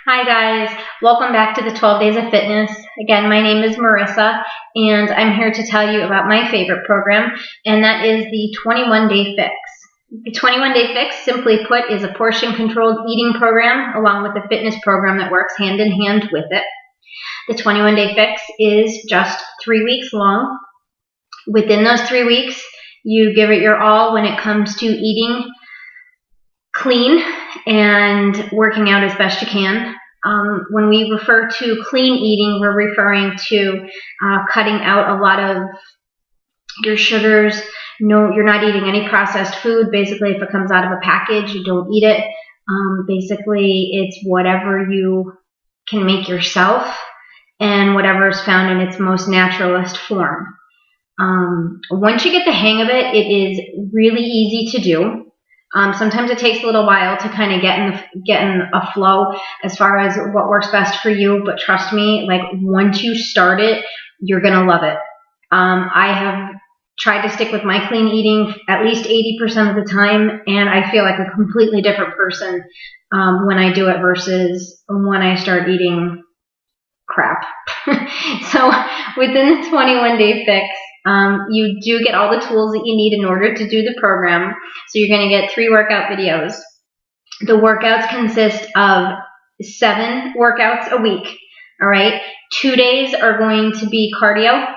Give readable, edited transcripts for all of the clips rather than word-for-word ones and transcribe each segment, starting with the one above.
Hi guys, welcome back to the 12 Days of Fitness. Again, my name is Marissa and I'm here to tell you about my favorite program, and that is the 21 Day Fix. The 21 Day Fix, simply put, is a portion controlled eating program along with a fitness program that works hand in hand with it. The 21 Day Fix is just 3 weeks long. Within those 3 weeks, you give it your all when it comes to eating clean and working out as best you can. When we refer to clean eating, we're referring to cutting out a lot of your sugars. No, you're not eating any processed food. Basically, if it comes out of a package, you don't eat it. Basically, it's whatever you can make yourself and whatever is found in its most naturalist form. Once you get the hang of it, it is really easy to do. Sometimes it takes a little while to kind of get in a flow as far as what works best for you, but trust me, like once you start it, you're gonna love it. I have tried to stick with my clean eating at least 80% of the time, and I feel like a completely different person when I do it versus when I start eating crap. So within the 21 Day Fix, you do get all the tools that you need in order to do the program. So you're going to get 3 workout videos. The workouts consist of 7 workouts a week. All right. 2 days are going to be cardio.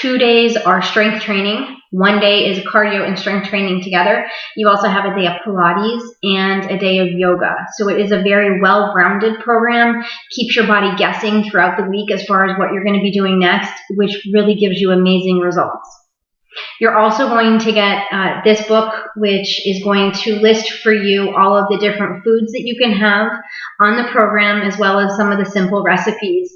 2 days are strength training. 1 day is cardio and strength training together. You also have a day of Pilates and a day of yoga. So it is a very well-rounded program. Keeps your body guessing throughout the week as far as what you're going to be doing next, which really gives you amazing results. You're also going to get this book, which is going to list for you all of the different foods that you can have on the program, as well as some of the simple recipes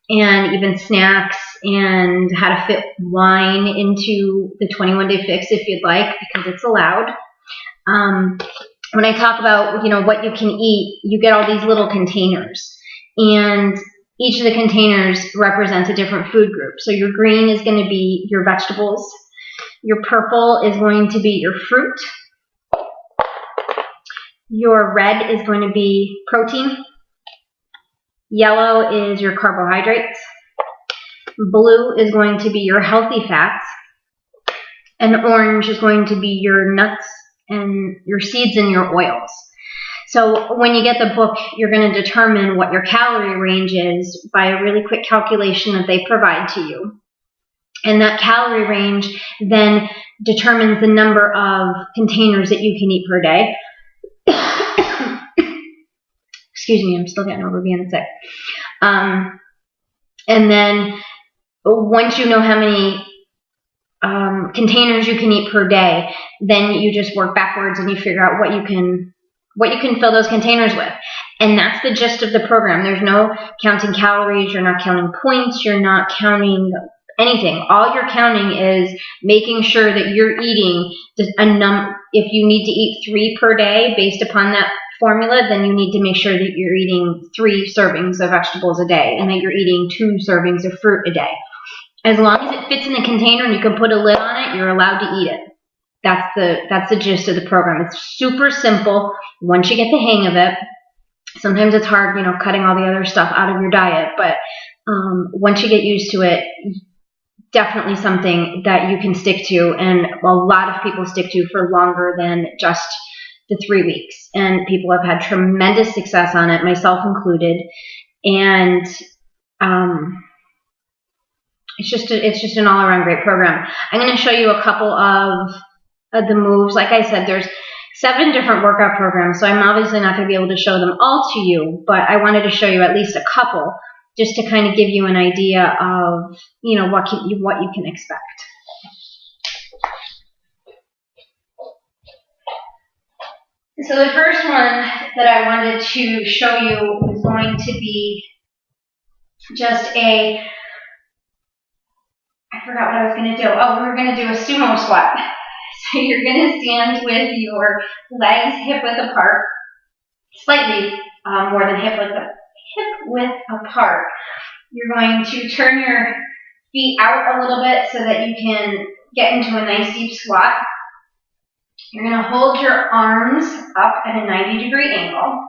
and even snacks, and how to fit wine into the 21 Day Fix if you'd like, because it's allowed. When I talk about, what you can eat, you get all these little containers, and each of the containers represents a different food group. So your green is going to be your vegetables. Your purple is going to be your fruit. Your red is going to be protein. Yellow is your carbohydrates. Blue is going to be your healthy fats. And orange is going to be your nuts and your seeds and your oils. So when you get the book, you're going to determine what your calorie range is by a really quick calculation that they provide to you. And that calorie range then determines the number of containers that you can eat per day. Excuse me, I'm still getting over being sick. And then once you know how many containers you can eat per day, then you just work backwards and you figure out what you can fill those containers with. And that's the gist of the program. There's no counting calories, you're not counting points, you're not counting anything. All you're counting is making sure that you're eating if you need to eat 3 per day based upon that formula, then you need to make sure that you're eating 3 servings of vegetables a day and that you're eating 2 servings of fruit a day. As long as it fits in the container and you can put a lid on it, you're allowed to eat it. That's the gist of the program. It's super simple once you get the hang of it. Sometimes it's hard, cutting all the other stuff out of your diet, but once you get used to it, definitely something that you can stick to, and a lot of people stick to for longer than just the 3 weeks. And people have had tremendous success on it, myself included. And it's just an all-around great program. I'm going to show you a couple of the moves. Like I said, there's 7 different workout programs, so I'm obviously not going to be able to show them all to you, but I wanted to show you at least a couple, just to kind of give you an idea of, what you can expect. So the first one that I wanted to show you was going to be just I forgot what I was going to do. Oh, we were going to do a sumo squat. So you're going to stand with your legs hip-width apart, slightly more than hip-width apart. You're going to turn your feet out a little bit so that you can get into a nice deep squat. You're going to hold your arms up at a 90-degree angle.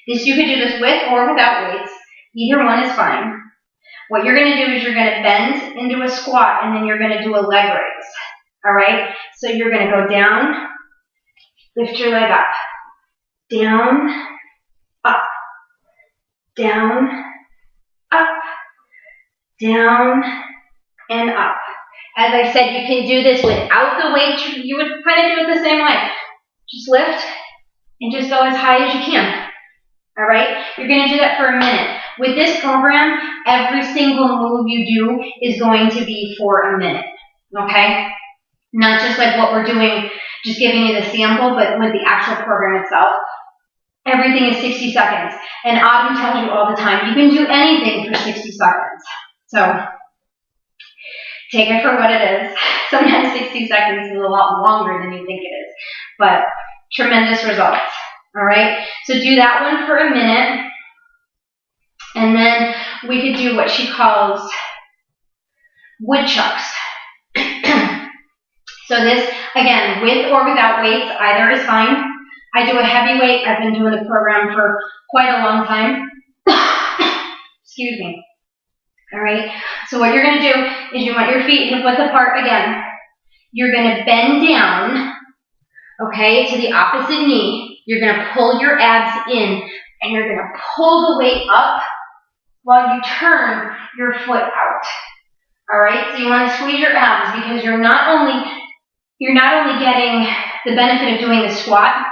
You could do this with or without weights. Either one is fine. What you're going to do is you're going to bend into a squat, and then you're going to do a leg raise. All right? So you're going to go down, lift your leg up, down, up, down, up, down, and up. As I said, you can do this without the weight. You would kind of do it the same way. Just lift and just go as high as you can. All right? You're going to do that for a minute. With this program, every single move you do is going to be for a minute. Okay? Not just like what we're doing, just giving you the sample, but with the actual program itself. Everything is 60 seconds. And Autumn tells you all the time, you can do anything for 60 seconds. So, take it for what it is. Sometimes 60 seconds is a lot longer than you think it is. But tremendous results. All right? So do that one for a minute. And then we could do what she calls woodchucks. So this, again, with or without weights, either is fine. I do a heavy weight. I've been doing the program for quite a long time. Excuse me. All right. So what you're going to do is you want your feet hip width apart again. You're going to bend down, okay, to the opposite knee. You're going to pull your abs in, and you're going to pull the weight up while you turn your foot out. All right. So you want to squeeze your abs because you're not only getting the benefit of doing the squat,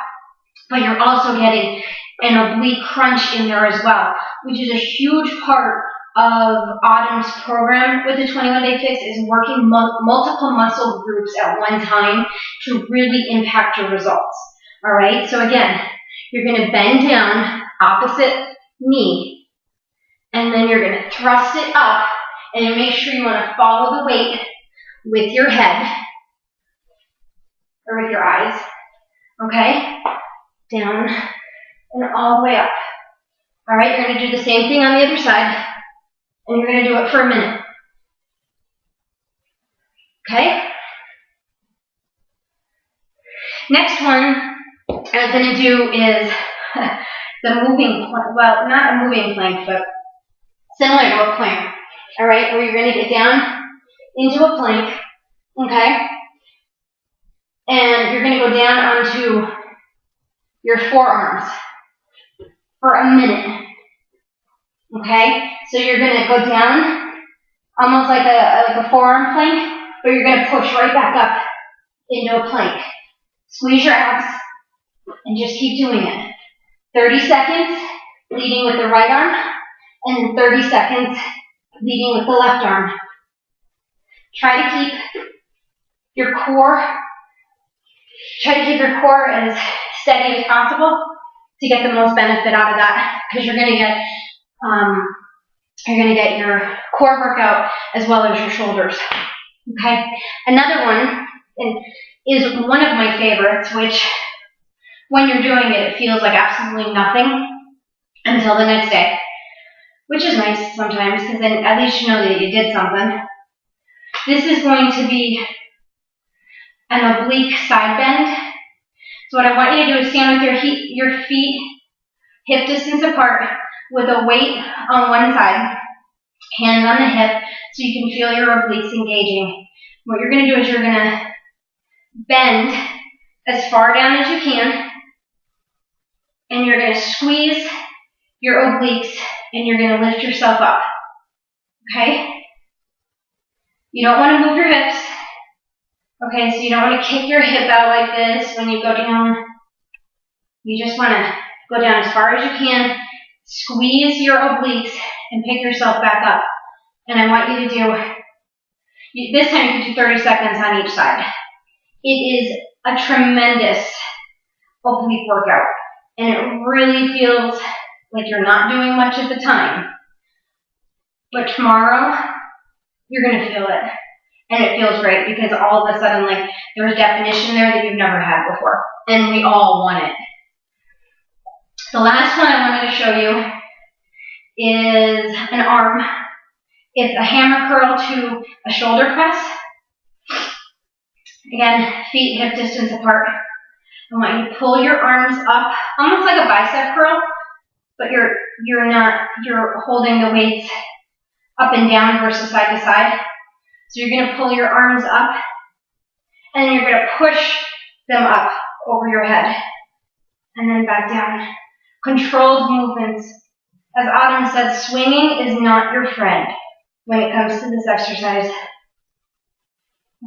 but you're also getting an oblique crunch in there as well, which is a huge part of Autumn's program with the 21-day fix, is working multiple muscle groups at one time to really impact your results. All right, so again, you're going to bend down, opposite knee, and then you're going to thrust it up, and make sure you want to follow the weight with your head or with your eyes. Okay, down and all the way up. All right, you're going to do the same thing on the other side, and you're going to do it for a minute. Okay? Next one I'm going to do is the moving, well, not a moving plank, but similar to a plank. All right, where you're going to get down into a plank, okay? And you're going to go down onto your forearms for a minute. Okay? So you're going to go down almost like a forearm plank, but you're going to push right back up into a plank. Squeeze your abs and just keep doing it. 30 seconds leading with the right arm, and then 30 seconds leading with the left arm. Try to keep your core as steady as possible to get the most benefit out of that, because you're going to get your core workout as well as your shoulders. Okay. Another one is one of my favorites, which when you're doing it, it feels like absolutely nothing until the next day, which is nice sometimes, because then at least you know that you did something. This is going to be an oblique side bend. So what I want you to do is stand with your feet hip distance apart with a weight on one side, hands on the hip, so you can feel your obliques engaging. What you're going to do is you're going to bend as far down as you can, and you're going to squeeze your obliques, and you're going to lift yourself up. Okay? You don't want to move your hips. Okay, so you don't want to kick your hip out like this when you go down. You just want to go down as far as you can, squeeze your obliques, and pick yourself back up. And I want you to do, this time you can do 30 seconds on each side. It is a tremendous oblique workout, and it really feels like you're not doing much at the time. But tomorrow, you're going to feel it. And it feels great because all of a sudden, like, there's definition there that you've never had before. And we all want it. The last one I wanted to show you is an arm. It's a hammer curl to a shoulder press. Again, feet hip distance apart. I want you to pull your arms up, almost like a bicep curl, but you're holding the weights up and down versus side to side. So you're going to pull your arms up, and then you're going to push them up over your head, and then back down. Controlled movements. As Autumn said, swinging is not your friend when it comes to this exercise.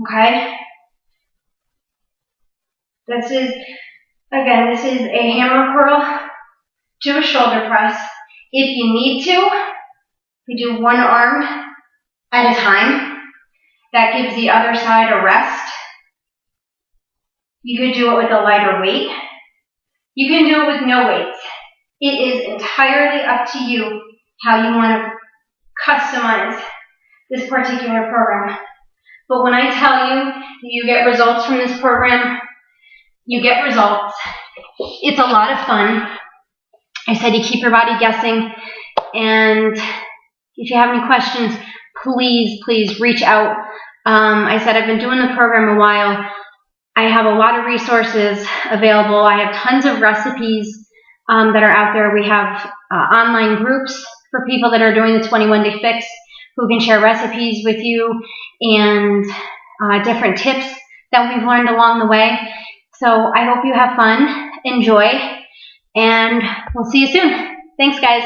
Okay? This is a hammer curl to a shoulder press. If you need to, we do one arm at a time. That gives the other side a rest. You could do it with a lighter weight. You can do it with no weights. It is entirely up to you how you want to customize this particular program. But when I tell you you get results from this program, you get results. It's a lot of fun. I said you keep your body guessing, and if you have any questions, please reach out. I said I've been doing the program a while. I have a lot of resources available. I have tons of recipes that are out there. We have online groups for people that are doing the 21-day fix who can share recipes with you and different tips that we've learned along the way. So I hope you have fun, enjoy, and we'll see you soon. Thanks, guys.